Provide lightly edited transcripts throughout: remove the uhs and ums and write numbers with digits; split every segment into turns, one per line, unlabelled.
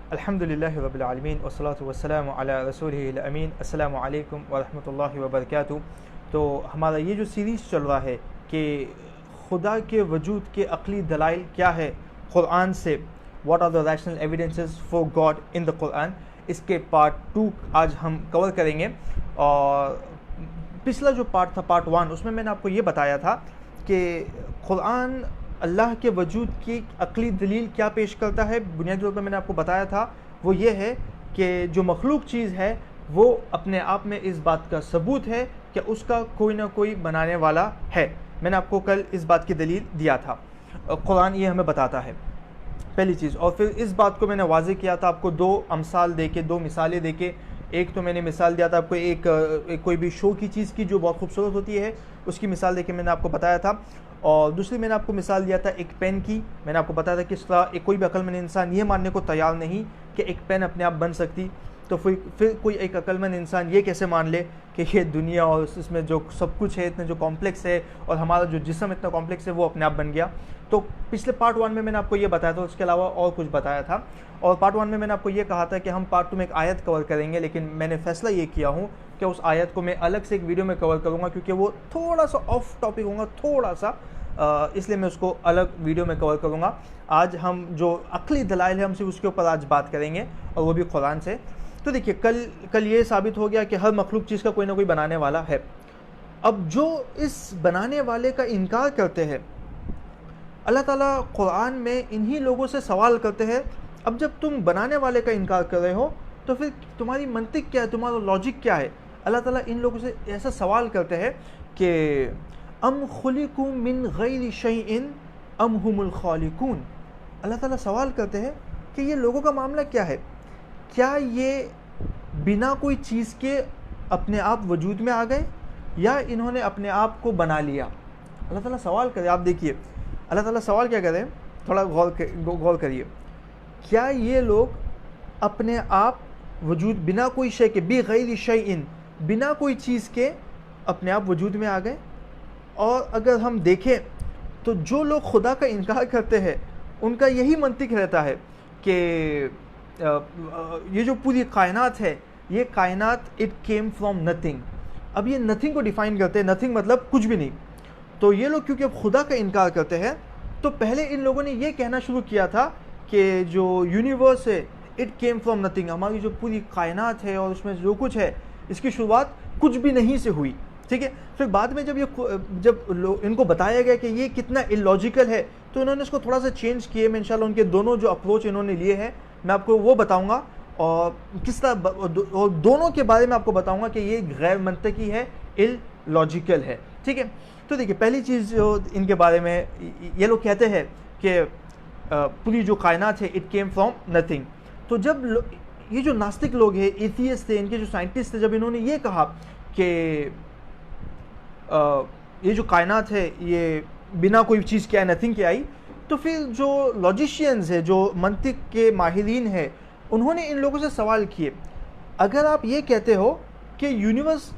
अल्हम्दुलिल्लाहि रब्बिल आलमीन वस्सलातु वस्सलामु अला रसूलिहिल अमीन। अस्सलामु अलैकुम व रहमतुल्लाहि व बरकातुहू। तो हमारा ये जो सीरीज़ चल रहा है कि खुदा के वजूद के अक़ली दलाइल क्या है कुरान से, what are the rational evidences for God in the Quran, इसके पार्ट 2 आज हम कवर करेंगे। और पिछला जो पार्ट था, पार्ट 1, उसमें मैंने आपको ये बताया था कि कुरान अल्लाह के वजूद की अक़ली दलील क्या पेश करता है। बुनियादी तौर पर मैंने आपको बताया था वो ये है कि जो मखलूक चीज़ है वो अपने आप में इस बात का सबूत है कि उसका कोई ना कोई बनाने वाला है। मैंने आपको कल इस बात की दलील दिया था, कुरान ये हमें बताता है, पहली चीज़। और फिर इस बात को मैंने वाज़े किया था आपको दो अमसाल दे के, दो मिसालें दे के। एक तो मैंने मिसाल दिया था आपको एक कोई भी शो की चीज़ की जो बहुत खूबसूरत होती है, उसकी मिसाल दे के मैंने आपको बताया था। और दूसरी मैंने आपको मिसाल दिया था एक पेन की। मैंने आपको बताया था कि इस तरह कोई भी अक्लमंद इंसान ये मानने को तैयार नहीं कि एक पेन अपने आप बन सकती, तो फिर कोई एक अक्लमंद इंसान ये कैसे मान ले कि ये दुनिया और इसमें जो सब कुछ है, इतने जो कॉम्प्लेक्स है, और हमारा जो जिस्म इतना कॉम्प्लेक्स है, वो अपने आप बन गया। तो पिछले पार्ट 1 में मैंने आपको ये बताया था, उसके अलावा और कुछ बताया था। और पार्ट 1 में मैंने आपको ये कहा था कि हम पार्ट 2 में एक आयत कवर करेंगे, लेकिन मैंने फैसला ये किया हूँ कि उस आयत को मैं अलग से एक वीडियो में कवर करूँगा, क्योंकि वो थोड़ा सा ऑफ टॉपिक होगा, थोड़ा सा, इसलिए मैं उसको अलग वीडियो में कवर करूँगा। आज हम जो अक़ली दलाइल है, हम सिर्फ उसके ऊपर आज बात करेंगे, और वो भी कुरान से। तो देखिए, कल ये साबित हो गया कि हर मखलूक चीज़ का कोई ना कोई बनाने वाला है। अब जो इस बनाने वाले का इनकार करते हैं, अल्लाह ताला कुरान में इन्हीं लोगों से सवाल करते हैं। अब जब तुम बनाने वाले का इनकार कर रहे हो, तो फिर तुम्हारी मंतिक क्या है, तुम्हारा लॉजिक क्या है? अल्लाह ताला इन लोगों से ऐसा सवाल करते हैं कि अम खुलिकू मिन गैरि शैइन अम हुमुल खालिकून। अल्लाह ताला सवाल करते हैं कि ये लोगों का मामला क्या है, क्या ये बिना कोई चीज़ के अपने आप वजूद में आ गए, या इन्होंने अपने आप को बना लिया? अल्लाह ताला सवाल करे। आप देखिए अल्लाह ताला सवाल क्या करे, थोड़ा गौर करिए। क्या ये लोग अपने आप वजूद बिना कोई शय के, बि गैरि शैइन, बिना कोई चीज़ के अपने आप वजूद में आ गए? और अगर हम देखें तो जो लोग खुदा का इनकार करते हैं, उनका यही मंतिक रहता है कि ये जो पूरी कायनात है, ये कायनात इट केम फ्रॉम नथिंग। अब ये नथिंग को डिफ़ाइन करते हैं, नथिंग मतलब कुछ भी नहीं। तो ये लोग क्योंकि अब खुदा का इनकार करते हैं, तो पहले इन लोगों ने ये कहना शुरू किया था कि जो यूनिवर्स है इट केम फ्रॉम नथिंग, हमारी जो पूरी कायनात है और उसमें जो कुछ है, इसकी शुरुआत कुछ भी नहीं से हुई। ठीक है। फिर बाद में जब इनको बताया गया कि ये कितना इलॉजिकल है, तो इन्होंने इसको थोड़ा सा चेंज किए। मैं इंशाल्लाह उनके दोनों जो अप्रोच इन्होंने लिए हैं, मैं आपको वो बताऊंगा, और किस तरह, और दोनों के बारे में आपको बताऊंगा कि ये गैर मंतकी है, इलॉजिकल है। ठीक है। तो देखिए, पहली चीज़ जो इनके बारे में, ये लोग कहते हैं कि पूरी जो कायनात है इट केम फ्रॉम नथिंग। तो जब ये जो नास्तिक लोग हैं, एथियस्ट थे, इनके जो साइंटिस्ट थे, जब इन्होंने ये कहा कि ये जो कायनात है ये बिना कोई चीज़ के आई, नथिंग के आई, तो फिर जो लॉजिशियंस है, जो मंतिक के माहिरीन है, उन्होंने इन लोगों से सवाल किए, अगर आप ये कहते हो कि यूनिवर्स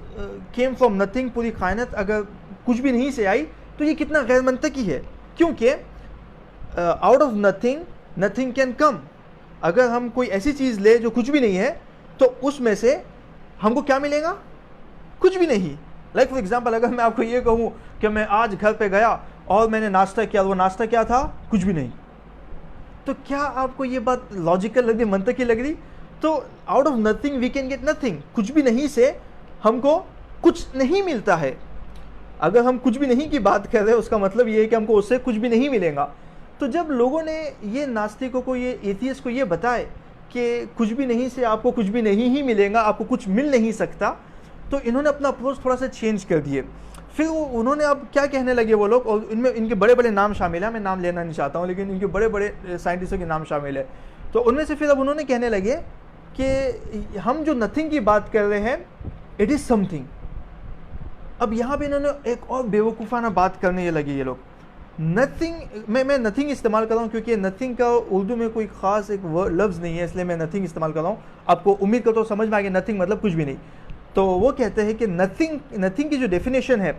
केम फ्रॉम नथिंग, पूरी कायनात अगर कुछ भी नहीं से आई, तो ये कितना गैर मंतकी है, क्योंकि out of nothing nothing can come. अगर हम कोई ऐसी चीज़ ले जो कुछ भी नहीं है, तो उसमें से हमको क्या मिलेगा? कुछ भी नहीं। लाइक फॉर एग्जाम्पल, अगर मैं आपको ये कहूँ कि मैं आज घर पे गया और मैंने नाश्ता किया, वो नाश्ता क्या था? कुछ भी नहीं। तो क्या आपको ये बात लॉजिकल लग रही, मंतकी लग रही? तो out of nothing we can get nothing, कुछ भी नहीं से हमको कुछ नहीं मिलता है। अगर हम कुछ भी नहीं की बात कर रहे हैं, उसका मतलब ये है कि हमको उससे कुछ भी नहीं मिलेगा। तो जब लोगों ने ये नास्तिकों को, ये एथियस्ट को ये बताए कि कुछ भी नहीं से आपको कुछ भी नहीं ही मिलेगा, आपको कुछ मिल नहीं सकता, तो इन्होंने अपना अप्रोच थोड़ा सा चेंज कर दिए। फिर उन्होंने अब क्या कहने लगे वो लोग, और इनमें इनके बड़े बड़े नाम शामिल हैं, मैं नाम लेना नहीं चाहता हूँ, लेकिन इनके बड़े बड़े साइंटिस्टों के नाम शामिल है। तो उनमें से फिर अब उन्होंने कहने लगे कि हम जो नथिंग की बात कर रहे हैं, इट इज़ समथिंग। अब यहाँ पे इन्होंने एक और बेवकूफ़ाना बात करने ये लगे ये लोग। नथिंग, मैं नथिंग इस्तेमाल कर रहा हूँ क्योंकि नथिंग का उर्दू में कोई ख़ास एक लफ्ज़ नहीं है, इसलिए मैं नथिंग इस्तेमाल कर रहा हूँ। आपको उम्मीद करता हूँ समझ में आ गया नथिंग मतलब कुछ भी नहीं। तो वो कहते हैं कि नथिंग की जो डेफिनेशन है,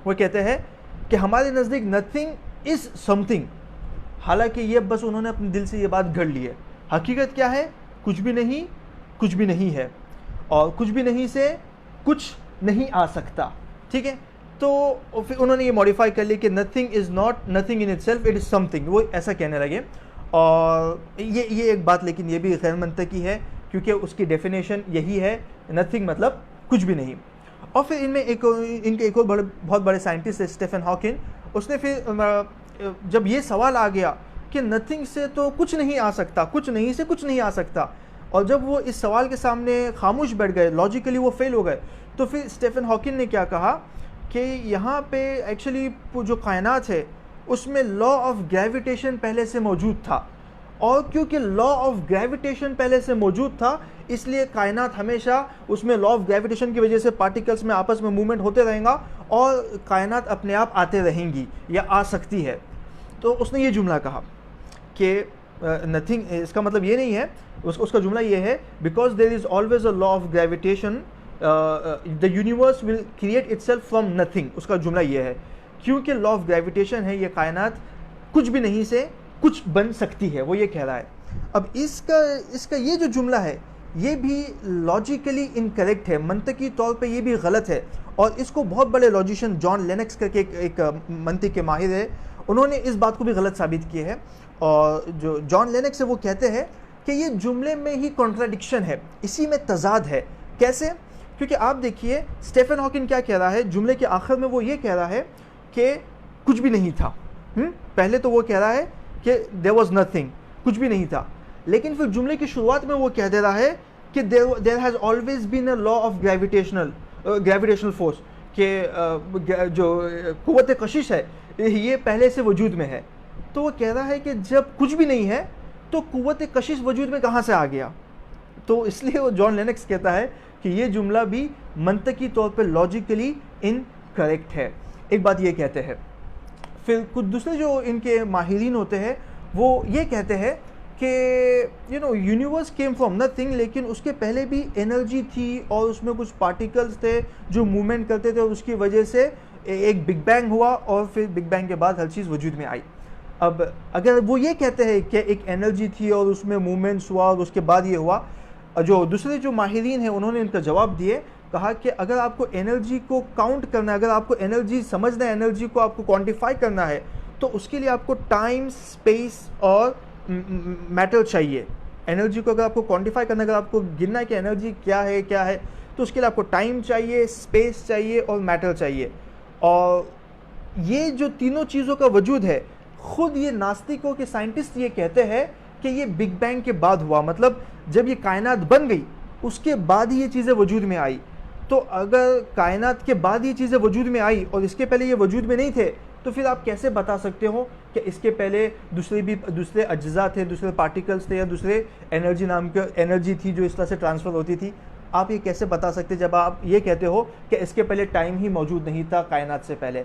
वो कहते हैं कि हमारे नज़दीक नथिंग इज़ समथिंग। हालांकि ये बस उन्होंने अपने दिल से ये बात गढ़ ली है, हकीकत क्या है? कुछ भी नहीं, कुछ भी नहीं है, और कुछ भी नहीं से कुछ नहीं आ सकता। ठीक है, तो फिर उन्होंने ये मॉडिफाई कर लिया कि nothing is not nothing in itself, it is something, वो ऐसा कहने लगे। और ये एक बात, लेकिन ये भी गैर मंतकी है, क्योंकि उसकी डेफिनेशन यही है, नथिंग मतलब कुछ भी नहीं। और फिर इनमें इनके एक और बहुत बड़े साइंटिस्ट है स्टीफन हॉकिंग, उसने फिर जब ये सवाल आ गया कि नथिंग से तो कुछ नहीं आ सकता, कुछ नहीं से कुछ नहीं आ सकता, और जब वो इस सवाल के सामने खामोश बैठ गए, लॉजिकली वो फेल हो गए, तो फिर स्टीफन हॉकिंग ने क्या कहा कि यहाँ पे एक्चुअली जो कायनात है उसमें लॉ ऑफ ग्रेविटेशन पहले से मौजूद था, और क्योंकि लॉ ऑफ ग्रेविटेशन पहले से मौजूद था, इसलिए कायनात हमेशा उसमें लॉ ऑफ ग्रेविटेशन की वजह से पार्टिकल्स में आपस में मूवमेंट होते रहेगा, और कायनात अपने आप आते रहेंगी या आ सकती है। तो उसने ये जुमला कहा कि नथिंग, इसका मतलब ये नहीं है, उसका जुमला ये है, because there is always a law of gravitation the universe will create itself from nothing. उसका जुमला ये है, क्योंकि लॉ ऑफ ग्रेविटेशन है, ये कायनात कुछ भी नहीं से कुछ बन सकती है, वो ये कह रहा है। अब इसका ये जो जुमला है ये भी लॉजिकली इनकरेक्ट है, मंतकी तौर पे ये भी गलत है, और इसको बहुत बड़े लॉजिशियन जॉन लेनक्स करके एक मंतिक के माहिर है, उन्होंने इस बात को भी गलत साबित किया है। और जो जॉन लेनक्स है वो कहते हैं कि ये जुमले में ही कॉन्ट्राडिक्शन है, इसी में तजाद है। कैसे? क्योंकि आप देखिए स्टीफन हॉकिंग क्या कह रहा है, जुमले के आखिर में वो ये कह रहा है कि कुछ भी नहीं था। पहले तो वो कह रहा है कि देयर वाज नथिंग, कुछ भी नहीं था, लेकिन फिर जुमले की शुरुआत में वो कह दे रहा है कि there has always been a law of gravitational force, कि जो कुव्वत कशिश है ये पहले से वजूद में है। तो वो कह रहा है कि जब कुछ भी नहीं है तो कुव्वत कशिश वजूद में कहाँ से आ गया? तो इसलिए वो जॉन लेनक्स कहता है कि ये जुमला भी मंतकी तौर पे लॉजिकली इनकरेक्ट है। एक बात ये कहते हैं। फिर कुछ दूसरे जो इनके माहिरीन होते हैं वो ये कहते हैं कि यूनिवर्स केम फ्रॉम नथिंग, लेकिन उसके पहले भी एनर्जी थी और उसमें कुछ पार्टिकल्स थे जो मूवमेंट करते थे, और उसकी वजह से एक बिग बैंग हुआ, और फिर बिग बैंग के बाद हर चीज़ वजूद में आई। अब अगर वो ये कहते हैं कि एक एनर्जी थी और उसमें मूवमेंट्स हुआ और उसके बाद ये हुआ, जो दूसरे जो माहिरीन हैं उन्होंने इनका जवाब दिए, कहा कि अगर आपको एनर्जी को काउंट करना है, अगर आपको एनर्जी समझना है, एनर्जी को आपको क्वांटिफाई करना है, तो उसके लिए आपको टाइम, स्पेस और मैटर चाहिए। एनर्जी को अगर आपको क्वांटिफाई करना है, अगर आपको गिनना है कि एनर्जी क्या है, तो उसके लिए आपको टाइम चाहिए, स्पेस चाहिए और मैटर चाहिए। और ये जो तीनों चीज़ों का वजूद है, खुद ये नास्तिकों के साइंटिस्ट ये कहते हैं कि ये बिग बैंग के बाद हुआ, मतलब जब ये कायनात बन गई उसके बाद ही ये चीज़ें वजूद में आई। तो अगर कायनात के बाद ये चीज़ें वजूद में आई और इसके पहले ये वजूद में नहीं थे, तो फिर आप कैसे बता सकते हो कि इसके पहले दूसरे अज्जा थे, दूसरे पार्टिकल्स थे, या दूसरे एनर्जी नाम की एनर्जी थी जो इस तरह से ट्रांसफ़र होती थी? आप ये कैसे बता सकते जब आप ये कहते हो कि इसके पहले टाइम ही मौजूद नहीं था कायनात से पहले?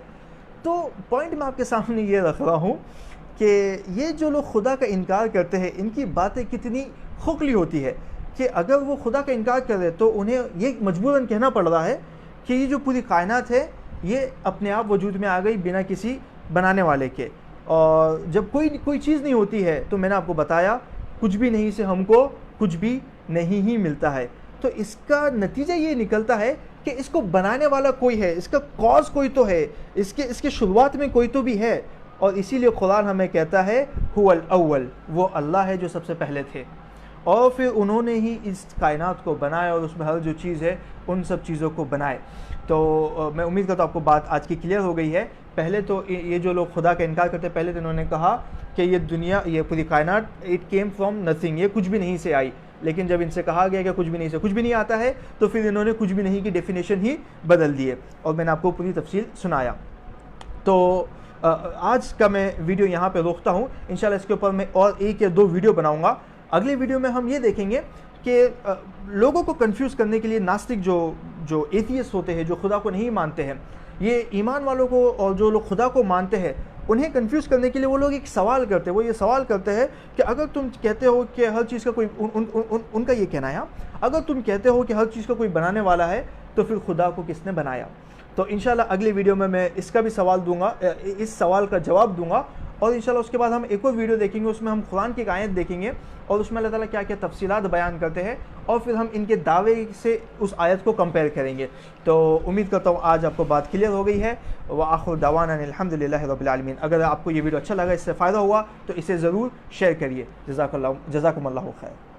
तो पॉइंट मैं आपके सामने ये रख रहा हूँ कि ये जो लोग खुदा का इनकार करते हैं, इनकी बातें कितनी खोखली होती है कि अगर वो खुदा का इनकार कर रहे तो उन्हें ये मजबूरन कहना पड़ रहा है कि ये जो पूरी कायनात है ये अपने आप वजूद में आ गई बिना किसी बनाने वाले के। और जब कोई चीज़ नहीं होती है, तो मैंने आपको बताया कुछ भी नहीं से हमको कुछ भी नहीं ही मिलता है। तो इसका नतीजा ये निकलता है कि इसको बनाने वाला कोई है, इसका कॉज कोई तो है, इसके शुरुआत में कोई तो भी है। और इसीलिए कुरान हमें कहता है हुवल अव्वल, वो अल्लाह है जो सबसे पहले थे, और फिर उन्होंने ही इस कायनात को बनाया और उसमें हर जो चीज़ है उन सब चीज़ों को बनाए। तो मैं उम्मीद करता हूँ आपको बात आज की क्लियर हो गई है। पहले तो ये जो लोग खुदा का इनकार करते, पहले तो इन्होंने कहा कि ये दुनिया, ये पूरी कायनात, इट केम फ्रॉम नथिंग, ये कुछ भी नहीं से आई। लेकिन जब इनसे कहा गया कि कुछ भी नहीं से कुछ भी नहीं आता है, तो फिर इन्होंने कुछ भी नहीं की डेफिनेशन ही बदल दिए, और मैंने आपको पूरी तफसील सुनाया। तो आज का मैं वीडियो यहाँ पे रोकता हूँ। इंशाल्लाह इसके ऊपर मैं और 1 या 2 वीडियो बनाऊँगा। अगले वीडियो में हम ये देखेंगे कि लोगों को कंफ्यूज करने के लिए नास्तिक जो एथियस्ट होते हैं, जो खुदा को नहीं मानते हैं, ये ईमान वालों को और जो लोग खुदा को मानते हैं उन्हें कंफ्यूज करने के लिए वो लोग एक सवाल करते हैं। वो ये सवाल करते हैं कि अगर तुम कहते हो कि हर चीज़ का कोई उनका ये कहना है, अगर तुम कहते हो कि हर चीज़ का कोई बनाने वाला है, तो फिर खुदा को किसने बनाया? तो इंशाल्लाह अगले वीडियो में मैं इसका भी सवाल दूंगा, इस सवाल का जवाब दूंगा, और इंशाल्लाह उसके बाद हम एक और वीडियो देखेंगे, उसमें हम कुरान की एक आयत देखेंगे और उसमें अल्लाह ताला क्या क्या तफसीलात बयान करते हैं और फिर हम इनके दावे से उस आयत को कंपेयर करेंगे। तो उम्मीद करता हूँ आज आपको बात क्लियर हो गई है। व आखिर दावाना अल्हम्दुलिल्लाहि रब्बिल आलमीन। अगर आपको ये वीडियो अच्छा लगा, इससे फ़ायदा हुआ तो इसे ज़रूर शेयर करिए। जज़ाकुमुल्लाहु खैर।